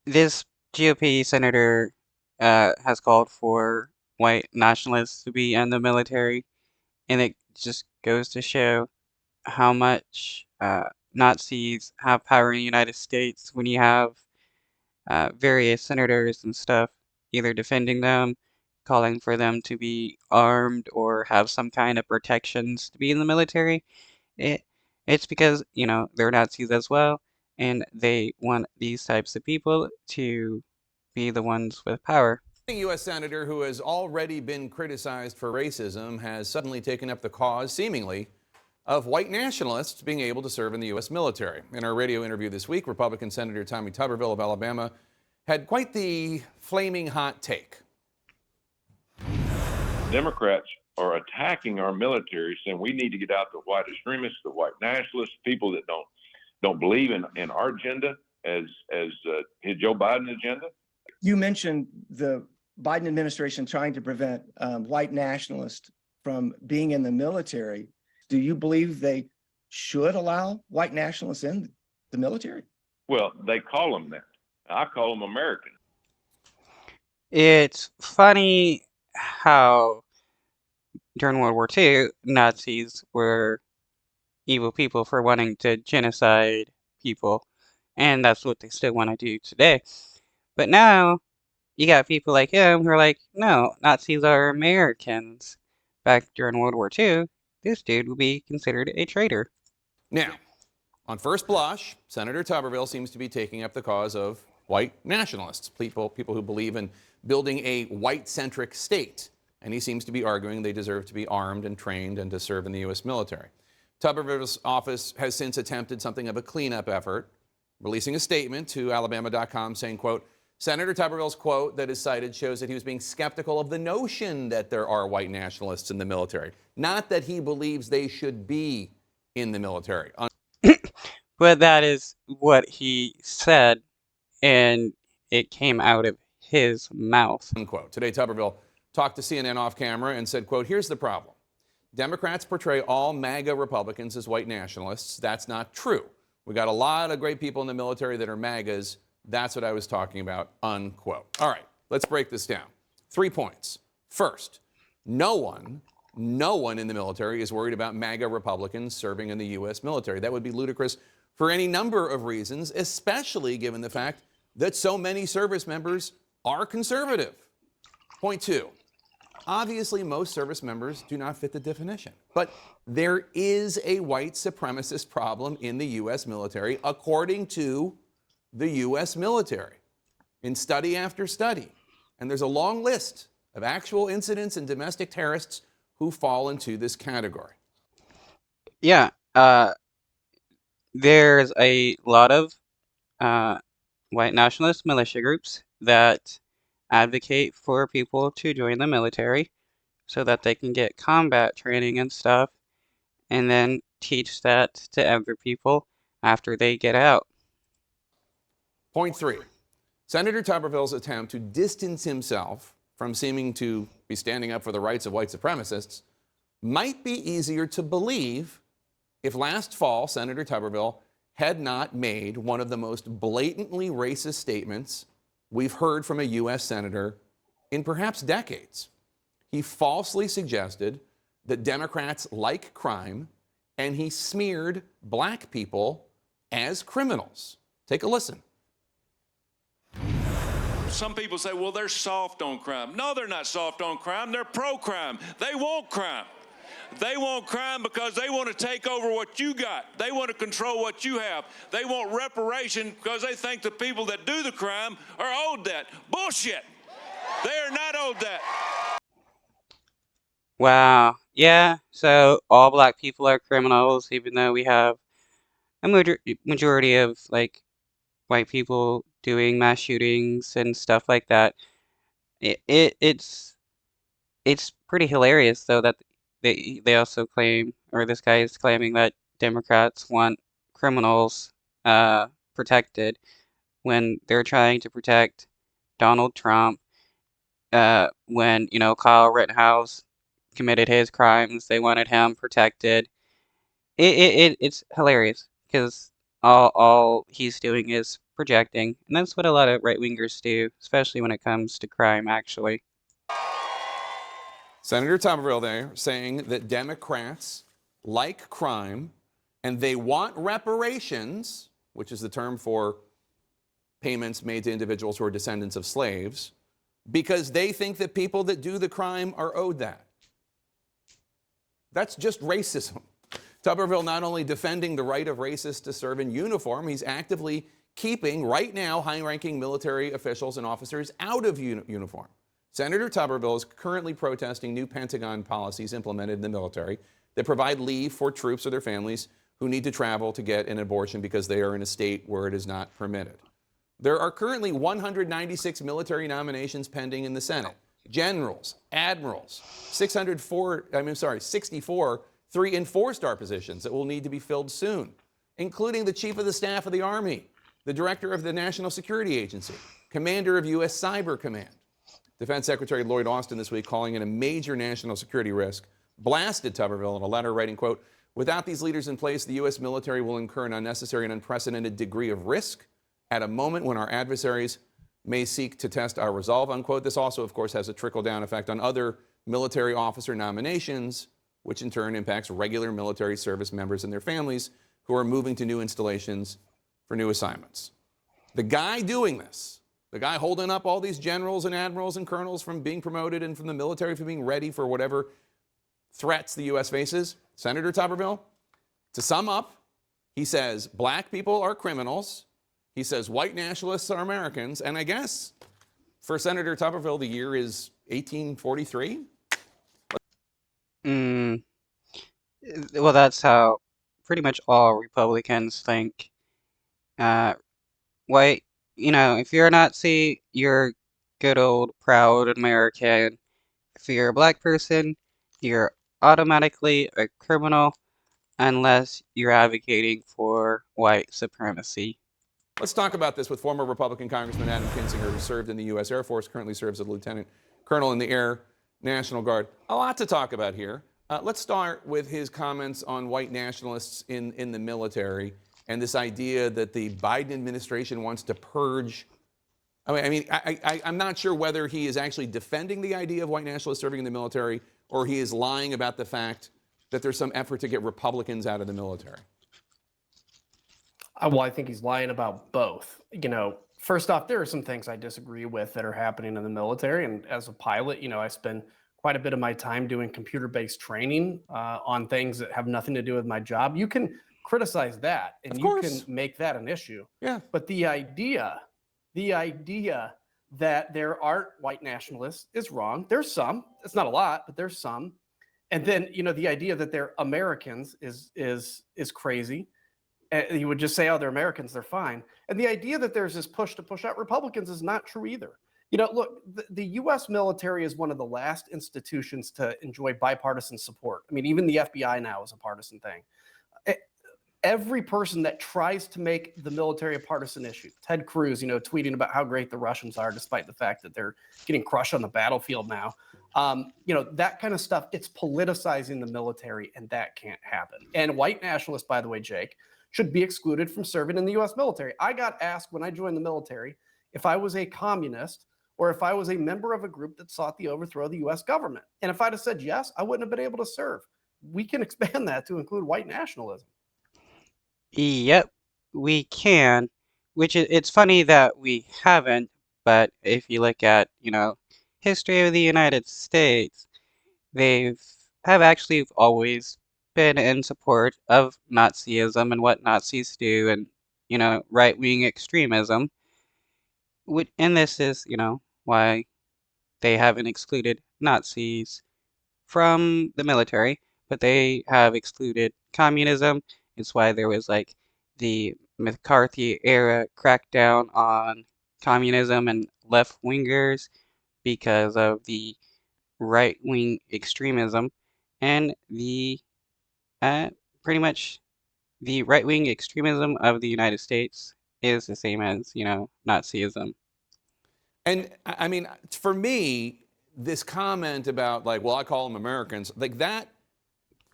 This GOP senator has called for white nationalists to be in the military, and it just goes to show how much Nazis have power in the United States when you have various senators and stuff either defending them, calling for them to be armed or have some kind of protections to be in the military. It it's because, they're Nazis as well, and they want these types of people to be the ones with power. A U.S. senator who has already been criticized for racism has suddenly taken up the cause, seemingly, of white nationalists being able to serve in the U.S. military. In our radio interview this week, Republican Senator Tommy Tuberville of Alabama had quite the flaming hot take. Democrats are attacking our military, saying we need to get out the white extremists, the white nationalists, people that don't believe in our agenda as Joe Biden agenda. You mentioned the Biden administration trying to prevent white nationalists from being in the military. Do you believe they should allow white nationalists in the military? Well, they call them that. I call them American. It's funny how during World War II, Nazis were evil people for wanting to genocide people, and that's what they still want to do today. But now, you got people like him who are like, no, Nazis are Americans. Back during World War II, this dude would be considered a traitor. Now, on first blush, Senator Tuberville seems to be taking up the cause of white nationalists, people who believe in building a white-centric state. And he seems to be arguing they deserve to be armed and trained and to serve in the U.S. military. Tuberville's office has since attempted something of a cleanup effort, releasing a statement to Alabama.com saying, quote, Senator Tuberville's quote that is cited shows that he was being skeptical of the notion that there are white nationalists in the military, not that he believes they should be in the military. But that is what he said, and it came out of his mouth. Unquote. Today, Tuberville talked to CNN off camera and said, quote, here's the problem. Democrats portray all MAGA Republicans as white nationalists. That's not true. We got a lot of great people in the military that are MAGAs. That's what I was talking about, unquote. All right, let's break this down. 3 points. First, no one in the military is worried about MAGA Republicans serving in the U.S. military. That would be ludicrous for any number of reasons, especially given the fact that so many service members are conservative. Point 2. Obviously, most service members do not fit the definition. But there is a white supremacist problem in the U.S. military, according to the U.S. military, in study after study. And there's a long list of actual incidents and domestic terrorists who fall into this category. Yeah, there's a lot of white nationalist militia groups that advocate for people to join the military so that they can get combat training and stuff, and then teach that to other people after they get out. Point 3. Senator Tuberville's attempt to distance himself from seeming to be standing up for the rights of white supremacists might be easier to believe if last fall Senator Tuberville had not made one of the most blatantly racist statements we've heard from a U.S. senator in perhaps decades. He falsely suggested that Democrats like crime, and he smeared black people as criminals. Take a listen. Some people say, well, they're soft on crime. No, they're not soft on crime. They're pro-crime. They want crime. They want crime because they want to take over what you got. They want to control what you have. They want reparation because they think the people that do the crime are owed that. Bullshit. They are not owed that. Wow. Yeah, so all black people are criminals, even though we have a majority of, like, white people doing mass shootings and stuff like that. It's pretty hilarious, though, that they also claim, or this guy is claiming, that Democrats want criminals protected when they're trying to protect Donald Trump. When, Kyle Rittenhouse committed his crimes, they wanted him protected. It's hilarious because all he's doing is projecting, and that's what a lot of right-wingers do, especially when it comes to crime, actually. Senator Tuberville there saying that Democrats like crime and they want reparations, which is the term for payments made to individuals who are descendants of slaves, because they think that people that do the crime are owed that. That's just racism. Tuberville not only defending the right of racists to serve in uniform, he's actively keeping, right now, high-ranking military officials and officers out of uniform. Senator Tuberville is currently protesting new Pentagon policies implemented in the military that provide leave for troops or their families who need to travel to get an abortion because they are in a state where it is not permitted. There are currently 196 military nominations pending in the Senate. Generals, admirals, 64 3- and 4-star positions that will need to be filled soon, including the Chief of the Staff of the Army, the Director of the National Security Agency, Commander of U.S. Cyber Command. Defense Secretary Lloyd Austin this week, calling it a major national security risk, blasted Tuberville in a letter writing, quote, "Without these leaders in place, the U.S. military will incur an unnecessary and unprecedented degree of risk at a moment when our adversaries may seek to test our resolve," unquote. This also, of course, has a trickle-down effect on other military officer nominations, which in turn impacts regular military service members and their families who are moving to new installations for new assignments. The guy doing this, the guy holding up all these generals and admirals and colonels from being promoted and from the military from being ready for whatever threats the U.S. faces, Senator Tuberville, to sum up, he says black people are criminals. He says white nationalists are Americans. And I guess for Senator Tuberville, the year is 1843. Mm, well, that's how pretty much all Republicans think. Uh, White, if you're a Nazi, you're good old proud American. If you're a black person, you're automatically a criminal unless you're advocating for white supremacy. Let's talk about this with former Republican Congressman Adam Kinzinger, who served in the U.S. Air Force, currently serves as a lieutenant colonel in the Air National Guard. A lot to talk about here. Let's start with his comments on white nationalists in the military and this idea that the Biden administration wants to purge. I'm not sure whether he is actually defending the idea of white nationalists serving in the military or he is lying about the fact that there's some effort to get Republicans out of the military. Well, I think he's lying about both. First off, there are some things I disagree with that are happening in the military. And as a pilot, I spend quite a bit of my time doing computer-based training on things that have nothing to do with my job. You can criticize that and you can make that an issue. Yeah. But the idea that there aren't white nationalists is wrong. There's some. It's not a lot, but there's some. And then, the idea that they're Americans is crazy. You would just say, oh, they're Americans, they're fine. And the idea that there's this push to push out Republicans is not true either. Look, the U.S. military is one of the last institutions to enjoy bipartisan support. Even the FBI now is a partisan thing. Every person that tries to make the military a partisan issue, Ted Cruz, tweeting about how great the Russians are, despite the fact that they're getting crushed on the battlefield now. That kind of stuff, it's politicizing the military, and that can't happen. And white nationalists, by the way, Jake, should be excluded from serving in the U.S. military. I got asked when I joined the military if I was a communist or if I was a member of a group that sought the overthrow of the U.S. government. And if I'd have said yes, I wouldn't have been able to serve. We can expand that to include white nationalism. Yep, we can, it's funny that we haven't, but if you look at, history of the United States, have actually always been in support of Nazism and what Nazis do and, right-wing extremism. And this is, why they haven't excluded Nazis from the military, but they have excluded communism. It's why there was like the McCarthy era crackdown on communism and left-wingers because of the right-wing extremism and the pretty much the right-wing extremism of the United States is the same as, Nazism. And for me, this comment about well, I call them Americans, that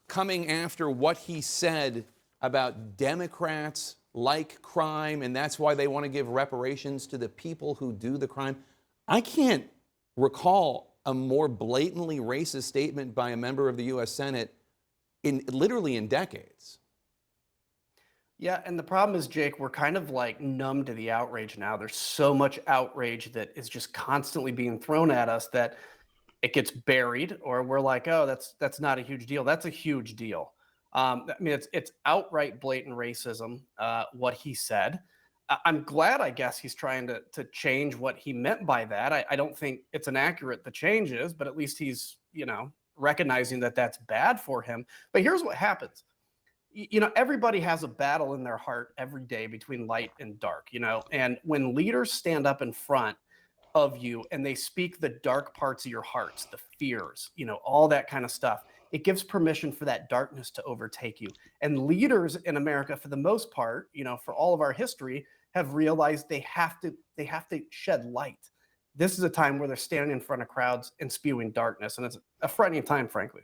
coming after what he said about Democrats like crime, and that's why they want to give reparations to the people who do the crime. I can't recall a more blatantly racist statement by a member of the U.S. Senate literally in decades. Yeah, and the problem is, Jake, we're kind of like numb to the outrage now. There's so much outrage that is just constantly being thrown at us that it gets buried, or we're like, oh, that's not a huge deal. That's a huge deal. I mean, it's outright blatant racism, what he said. I'm glad, I guess, he's trying to change what he meant by that. I don't think it's inaccurate, the changes, but at least he's, recognizing that that's bad for him. But here's what happens. Everybody has a battle in their heart every day between light and dark, and when leaders stand up in front of you and they speak the dark parts of your hearts, the fears, all that kind of stuff, it gives permission for that darkness to overtake you. And leaders in America, for the most part, for all of our history, have realized they have to shed light. This is a time where they're standing in front of crowds and spewing darkness, and it's a frightening time, frankly.